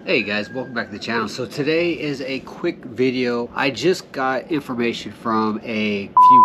Hey guys, welcome back to the channel. So today is a quick video. I just got information from a few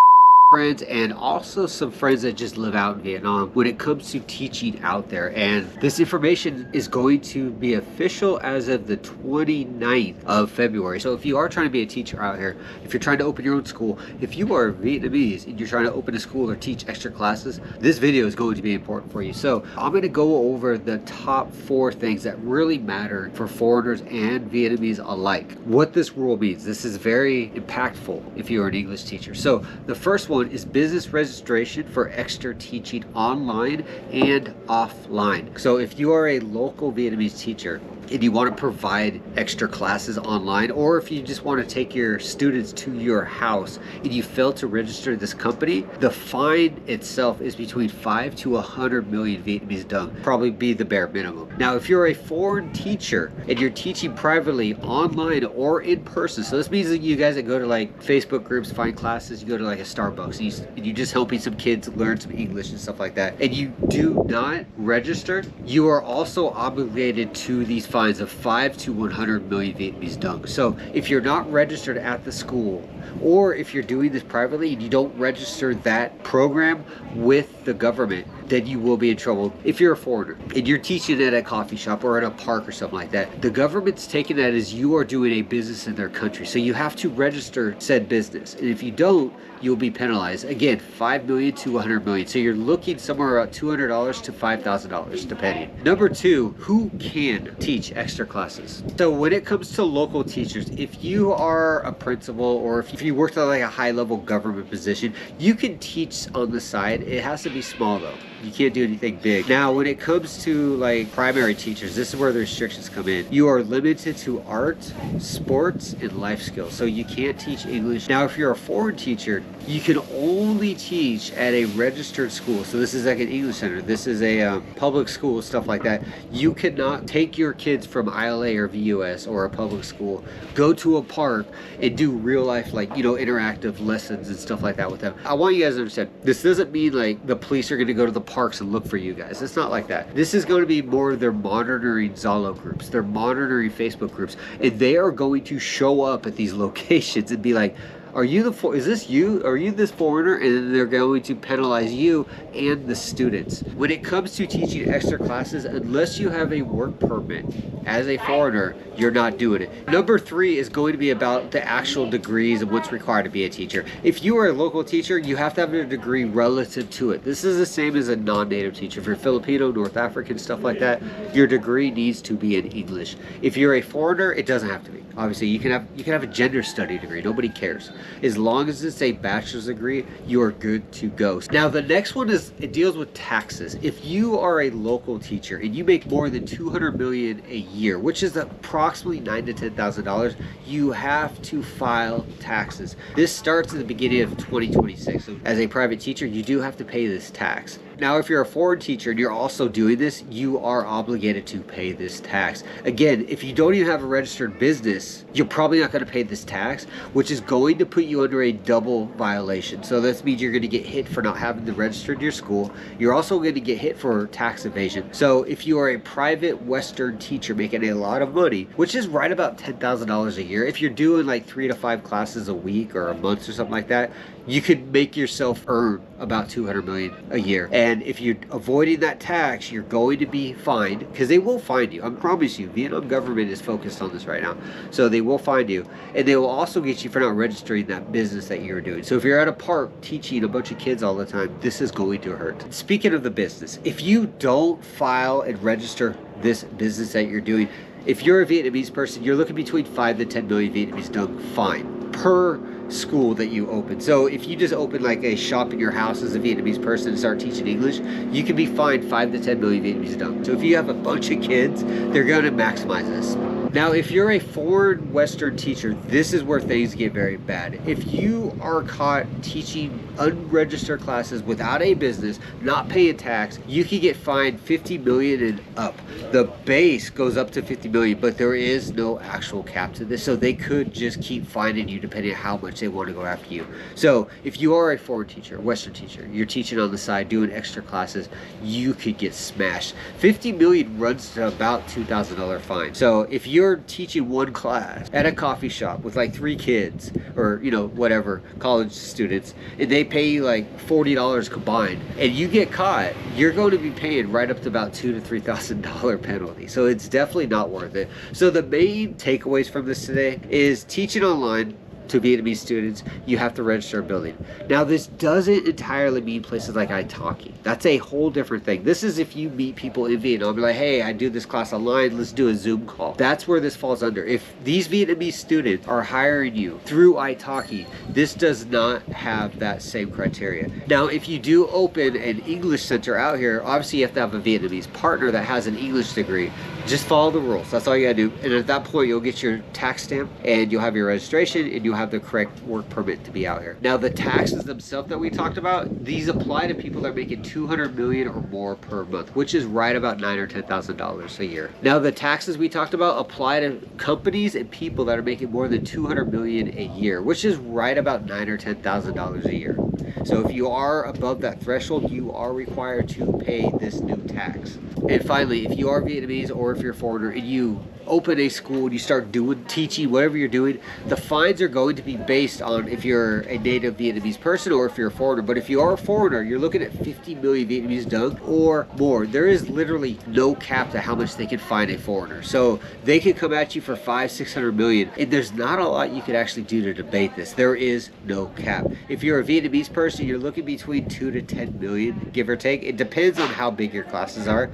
friends and also some friends that just live out in Vietnam when it comes to teaching out there, and this information is going to be official as of the 29th of February. So if you are trying to be a teacher out here, if you're trying to open your own school, if you are Vietnamese and you're trying to open a school or teach extra classes, this video is going to be important for you. So I'm going to go over the top 4 things that really matter for foreigners and Vietnamese alike. What this rule means. This is very impactful if you're an English teacher. So the first one is business registration for extra teaching online and offline. So if you are a local Vietnamese teacher and you want to provide extra classes online, or if you just want to take your students to your house and you fail to register this company, the fine itself is between 5 to 100 million Vietnamese dong, probably be the bare minimum. Now, if you're a foreign teacher and you're teaching privately online or in person, so this means that you guys that go to like Facebook groups, find classes, you go to like a Starbucks and you're just helping some kids learn some English and stuff like that, and you do not register, you are also obligated to these fines of 5 to 100 million Vietnamese dong. So if you're not registered at the school, or if you're doing this privately and you don't register that program with the government, then you will be in trouble. If you're a foreigner and you're teaching at a coffee shop or at a park or something like that, the government's taking that as you are doing a business in their country. So you have to register said business. And if you don't, you'll be penalized. Again, 5 million to 100 million. So you're looking somewhere around $200 to $5,000 depending. Number 2, who can teach extra classes? So when it comes to local teachers, if you are a principal or if you worked at like a high level government position, you can teach on the side. It has to be small though. You can't do anything big. Now, when it comes to like primary teachers, this is where the restrictions come in. You are limited to art, sports, and life skills. So you can't teach English. Now, if you're a foreign teacher, you can only teach at a registered school. So this is like an English center. This is a public school, stuff like that. You cannot take your kids from ILA or VUS or a public school, go to a park and do real life, like, you know, interactive lessons and stuff like that with them. I want you guys to understand, this doesn't mean like the police are going to go to the parks and look for you guys. It's not like that. This is going to be more their monitoring Zalo groups, they're monitoring Facebook groups, and they are going to show up at these locations and be like, are you is this you? Are you this foreigner? And then they're going to penalize you and the students. When it comes to teaching extra classes, unless you have a work permit as a foreigner, you're not doing it. Number 3 is going to be about the actual degrees and what's required to be a teacher. If you are a local teacher, you have to have a degree relative to it. This is the same as a non-native teacher. If you're Filipino, North African, stuff like that, your degree needs to be in English. If you're a foreigner, it doesn't have to be. Obviously, you can have a gender study degree. Nobody cares. As long as it's a bachelor's degree, you are good to go. Now, the next one it deals with taxes. If you are a local teacher and you make more than 200 million a year, which is approximately $9,000 to $10,000, you have to file taxes. This starts at the beginning of 2026. So as a private teacher, you do have to pay this tax. Now, if you're a foreign teacher and you're also doing this, you are obligated to pay this tax. Again, if you don't even have a registered business, you're probably not going to pay this tax, which is going to put you under a double violation. So that means you're going to get hit for not having to register your school. You're also going to get hit for tax evasion. So if you are a private Western teacher making a lot of money, which is right about $10,000 a year, if you're doing like 3 to 5 classes a week or a month or something like that, you could make yourself earn about 200 million a year. And if you're avoiding that tax, you're going to be fined, because they will find you. I promise you, Vietnam government is focused on this right now. So they will find you, and they will also get you for not registering that business that you're doing. So if you're at a park teaching a bunch of kids all the time, this is going to hurt. Speaking of the business, if you don't file and register this business that you're doing, if you're a Vietnamese person, you're looking between 5 to 10 million Vietnamese dong fine per school that you open. So if you just open like a shop in your house as a Vietnamese person and start teaching English, you can be fined 5 to 10 million Vietnamese dong. So if you have a bunch of kids, they're going to maximize this. Now, if you're a foreign Western teacher, this is where things get very bad. If you are caught teaching unregistered classes without a business, not paying tax, you can get fined 50 million and up. The base goes up to 50 million, but there is no actual cap to this, so they could just keep finding you depending on how much they want to go after you. So if you are a foreign teacher, Western teacher, you're teaching on the side, doing extra classes, you could get smashed. 50 million runs to about $2,000 fine. So if you're teaching one class at a coffee shop with like 3 kids, or you know, whatever, college students, and they pay you like $40 combined, and you get caught, you're going to be paying right up to about $2,000 to $3,000 penalty. So it's definitely not worth it. So the main takeaways from this today is teaching online to Vietnamese students, you have to register a building. Now this doesn't entirely mean places like italki. That's a whole different thing. This is if you meet people in Vietnam, be like, hey, I do this class online, let's do a Zoom call. That's where this falls under. If these Vietnamese students are hiring you through italki, this does not have that same criteria. Now if you do open an English center out here, obviously you have to have a Vietnamese partner that has an English degree. Just follow the rules. That's all you gotta do. And at that point, you'll get your tax stamp and you'll have your registration and you'll have the correct work permit to be out here. Now the taxes themselves that we talked about, these apply to people that are making 200 million or more per month, which is right about $9,000 or $10,000 a year. Now the taxes we talked about apply to companies and people that are making more than 200 million a year, which is right about $9,000 or $10,000 a year. So if you are above that threshold, you are required to pay this new tax. And finally, if you are Vietnamese or if you're a foreigner and you open a school and you start teaching, whatever you're doing, the fines are going to be based on if you're a native Vietnamese person or if you're a foreigner. But if you are a foreigner, you're looking at 50 million Vietnamese dong or more. There is literally no cap to how much they can fine a foreigner. So they can come at you for 500-600 million, and there's not a lot you could actually do to debate this. There is no cap. If you're a Vietnamese person, you're looking between 2 to 10 million, give or take. It depends on how big your classes are.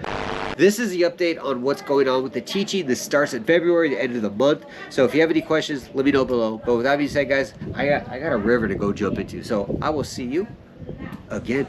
This is the update on what's going on with the teaching. This starts in February, the end of the month. So if you have any questions, let me know below. But with that being said, guys, I got a river to go jump into. So I will see you again.